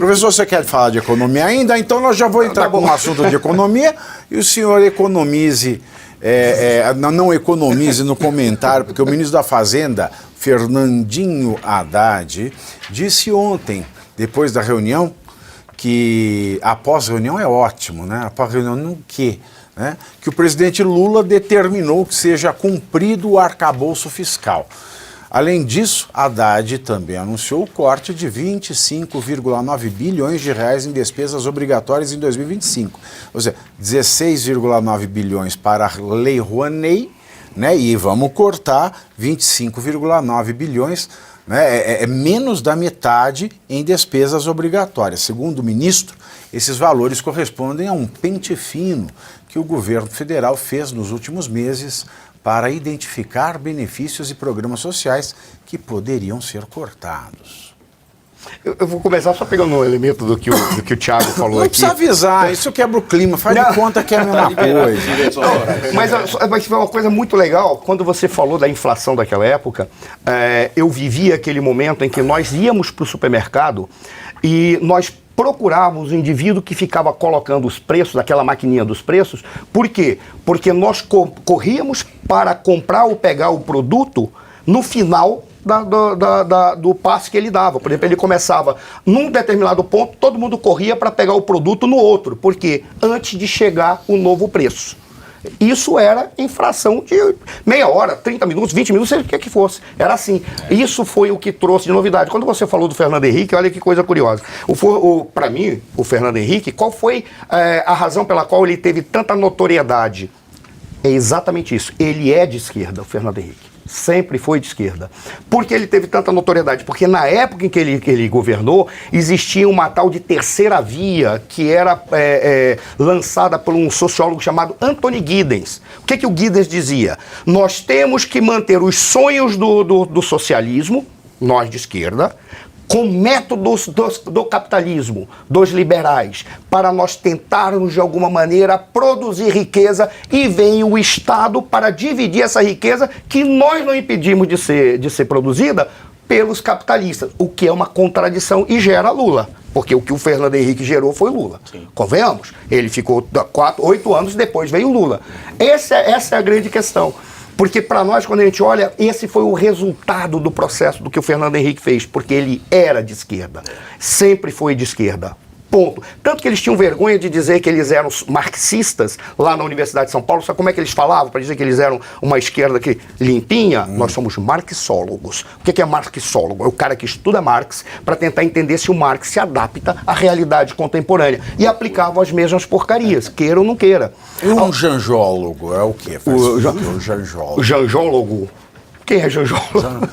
Professor, você quer falar de economia ainda? Então nós já vou entrar com um assunto de economia e o senhor economize, não economize no comentário, porque o ministro da Fazenda, Fernandinho Haddad, disse ontem, depois da reunião, que após a reunião é ótimo, né? Após a reunião no quê? Né? Que o presidente Lula determinou que seja cumprido o arcabouço fiscal. Além disso, Haddad também anunciou o corte de 25,9 bilhões de reais em despesas obrigatórias em 2025. Ou seja, 16,9 bilhões para a Lei Rouanet, né? E vamos cortar 25,9 bilhões, né? É menos da metade em despesas obrigatórias. Segundo o ministro, esses valores correspondem a um pente fino que o governo federal fez nos últimos meses para identificar benefícios e programas sociais que poderiam ser cortados. Eu vou começar só pegando um elemento do que o Thiago falou não aqui. Não precisa avisar, isso quebra o clima, faz de conta que é a mesma coisa. Mas foi uma coisa muito legal, quando você falou da inflação daquela época, eu vivi aquele momento em que nós íamos para o supermercado e nós procurávamos o indivíduo que ficava colocando os preços, aquela maquininha dos preços. Por quê? Porque nós corríamos para comprar ou pegar o produto no final do passe que ele dava. Por exemplo, ele começava num determinado ponto, todo mundo corria para pegar o produto no outro. Por quê? Antes de chegar o novo preço. Isso era infração de meia hora, 30 minutos, 20 minutos, seja o que fosse. Era assim. Isso foi o que trouxe de novidade. Quando você falou do Fernando Henrique, olha que coisa curiosa. Para mim, o Fernando Henrique, qual foi a razão pela qual ele teve tanta notoriedade? É exatamente isso. Ele é de esquerda, o Fernando Henrique. Sempre foi de esquerda. Por que ele teve tanta notoriedade? Porque na época em que ele governou, existia uma tal de terceira via que era lançada por um sociólogo chamado Anthony Giddens. O que o Giddens dizia? Nós temos que manter os sonhos do socialismo, nós de esquerda, com métodos do capitalismo, dos liberais, para nós tentarmos, de alguma maneira, produzir riqueza e vem o Estado para dividir essa riqueza que nós não impedimos de ser produzida pelos capitalistas, o que é uma contradição e gera Lula. Porque o que o Fernando Henrique gerou foi Lula. Sim. Convenhamos? Ele ficou 8 anos, depois veio Lula. Essa é a grande questão. Porque para nós, quando a gente olha, esse foi o resultado do processo do que o Fernando Henrique fez, porque ele era de esquerda, sempre foi de esquerda, ponto. Tanto que eles tinham vergonha de dizer que eles eram marxistas lá na Universidade de São Paulo. Sabe como é que eles falavam para dizer que eles eram uma esquerda que limpinha? Nós somos marxólogos. O que é marxólogo? É o cara que estuda Marx para tentar entender se o Marx se adapta à realidade contemporânea. E aplicavam as mesmas porcarias, queira ou não queira. E um janjólogo é o quê? O janjólogo. O janjólogo. Quem é janjólogo?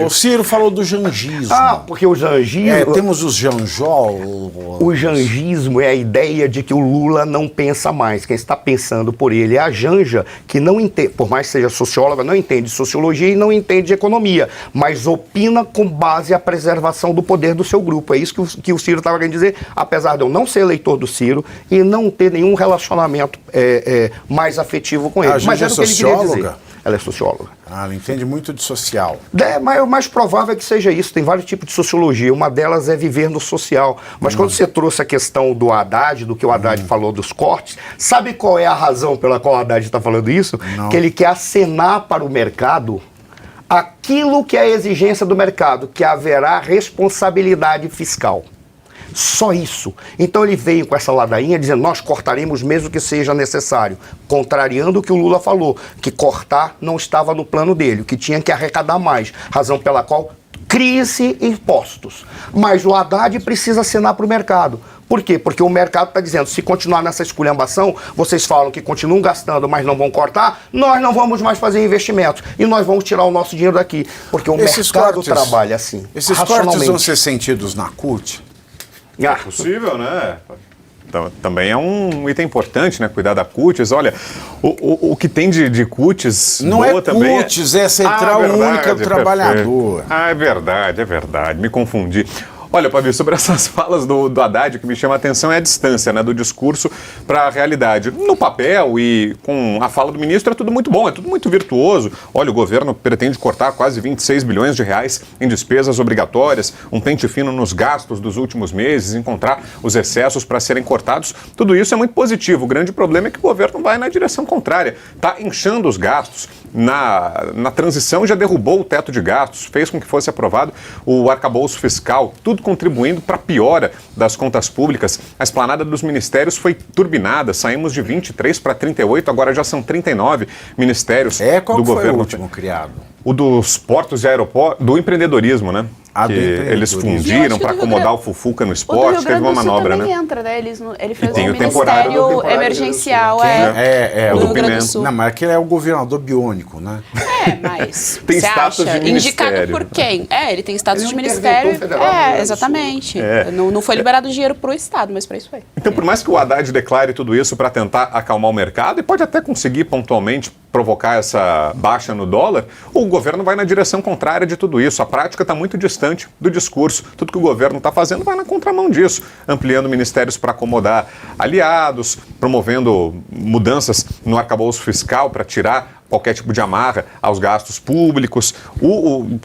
O Ciro falou do jangismo. Porque o jangismo... temos os janjólogos. O jangismo é a ideia de que o Lula não pensa mais. Quem está pensando por ele é a Janja, que não entende, por mais que seja socióloga, não entende sociologia e não entende economia, mas opina com base à preservação do poder do seu grupo. É isso que o Ciro estava querendo dizer, apesar de eu não ser eleitor do Ciro e não ter nenhum relacionamento mais afetivo com ele. Mas era o que ele queria dizer. Ela é socióloga. Ela entende muito de social. Mas o mais provável é que seja isso. Tem vários tipos de sociologia. Uma delas é viver no social. Mas quando você trouxe a questão do Haddad, do que o Haddad falou dos cortes, sabe qual é a razão pela qual o Haddad está falando isso? Não. Que ele quer acenar para o mercado aquilo que é a exigência do mercado, que haverá responsabilidade fiscal. Só isso. Então ele veio com essa ladainha dizendo, nós cortaremos mesmo que seja necessário, contrariando o que o Lula falou, que cortar não estava no plano dele, que tinha que arrecadar mais, razão pela qual cria-se impostos. Mas o Haddad precisa assinar para o mercado. Por quê? Porque o mercado está dizendo, se continuar nessa esculhambação, vocês falam que continuam gastando, mas não vão cortar, nós não vamos mais fazer investimentos e nós vamos tirar o nosso dinheiro daqui. Porque o mercado trabalha assim, esses cortes vão ser sentidos na CUT? É possível, né? Também é um item importante, né? Cuidar da CUTES. Olha, o que tem de CUTES não boa é também CUTES, é Central Única do Trabalhador. É verdade. Me confundi. Olha, Pavio, sobre essas falas do Haddad, o que me chama a atenção é a distância, né, do discurso para a realidade. No papel e com a fala do ministro é tudo muito bom, é tudo muito virtuoso. Olha, o governo pretende cortar quase 26 bilhões de reais em despesas obrigatórias, um pente fino nos gastos dos últimos meses, encontrar os excessos para serem cortados. Tudo isso é muito positivo. O grande problema é que o governo vai na direção contrária, está inchando os gastos. Na transição já derrubou o teto de gastos, fez com que fosse aprovado o arcabouço fiscal, tudo contribuindo para a piora das contas públicas. A esplanada dos ministérios foi turbinada, saímos de 23 para 38, agora já são 39 ministérios Qual do foi governo. o último criado? O dos portos e aeroportos, do empreendedorismo, né? Do Que eles empreendedorismo. fundiram para acomodar o Fufuca no esporte, teve uma manobra, também né? entra, né? Ele fez tem um o temporário ministério emergencial, o do do Rio Grande Pimenta. do Sul. Não, mas aquele é o governador biônico, né? Mas Tem você status acha? de Indicado ministério. por quem? Ele tem status Ele é de um ministério. interventor federal do Rio Grande do Sul. Exatamente. Não foi liberado dinheiro para o Estado, mas para isso foi. Então, por mais que o Haddad declare tudo isso para tentar acalmar o mercado, e pode até conseguir pontualmente provocar essa baixa no dólar, o governo vai na direção contrária de tudo isso. A prática está muito distante do discurso. Tudo que o governo está fazendo vai na contramão disso, ampliando ministérios para acomodar aliados, promovendo mudanças no arcabouço fiscal para tirar qualquer tipo de amarra aos gastos públicos.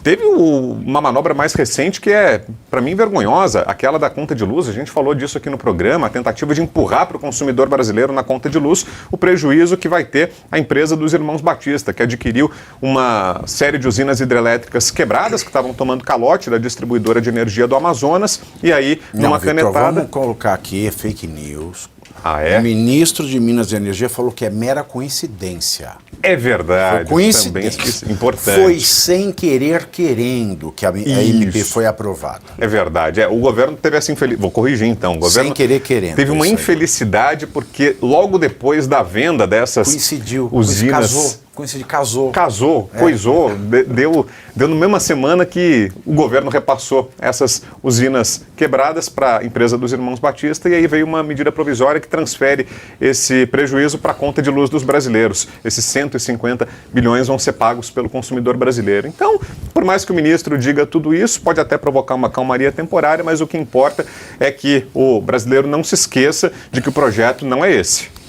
Teve uma manobra mais recente que é, para mim, vergonhosa, aquela da conta de luz. A gente falou disso aqui no programa, a tentativa de empurrar para o consumidor brasileiro na conta de luz o prejuízo que vai ter a empresa dos irmãos Batista, que adquiriu uma série de usinas hidrelétricas quebradas que estavam tomando calote da distribuidora de energia do Amazonas, e aí, numa Vitor, canetada... vamos colocar aqui fake news. Ah, é? O ministro de Minas e Energia falou que é mera coincidência. É verdade. Foi coincidência. Também importante. Foi sem querer querendo que a MP Isso. foi aprovada. É verdade. O governo teve essa infelicidade. Vou corrigir então. O governo Sem querer querendo. teve uma isso aí. infelicidade porque logo depois da venda dessas Coincidiu. usinas. Casou. Coisou, deu na mesma semana que o governo repassou essas usinas quebradas para a empresa dos irmãos Batista, e aí veio uma medida provisória que transfere esse prejuízo para a conta de luz dos brasileiros. Esses 150 bilhões vão ser pagos pelo consumidor brasileiro. Então, por mais que o ministro diga tudo isso, pode até provocar uma calmaria temporária, mas o que importa é que o brasileiro não se esqueça de que o projeto não é esse.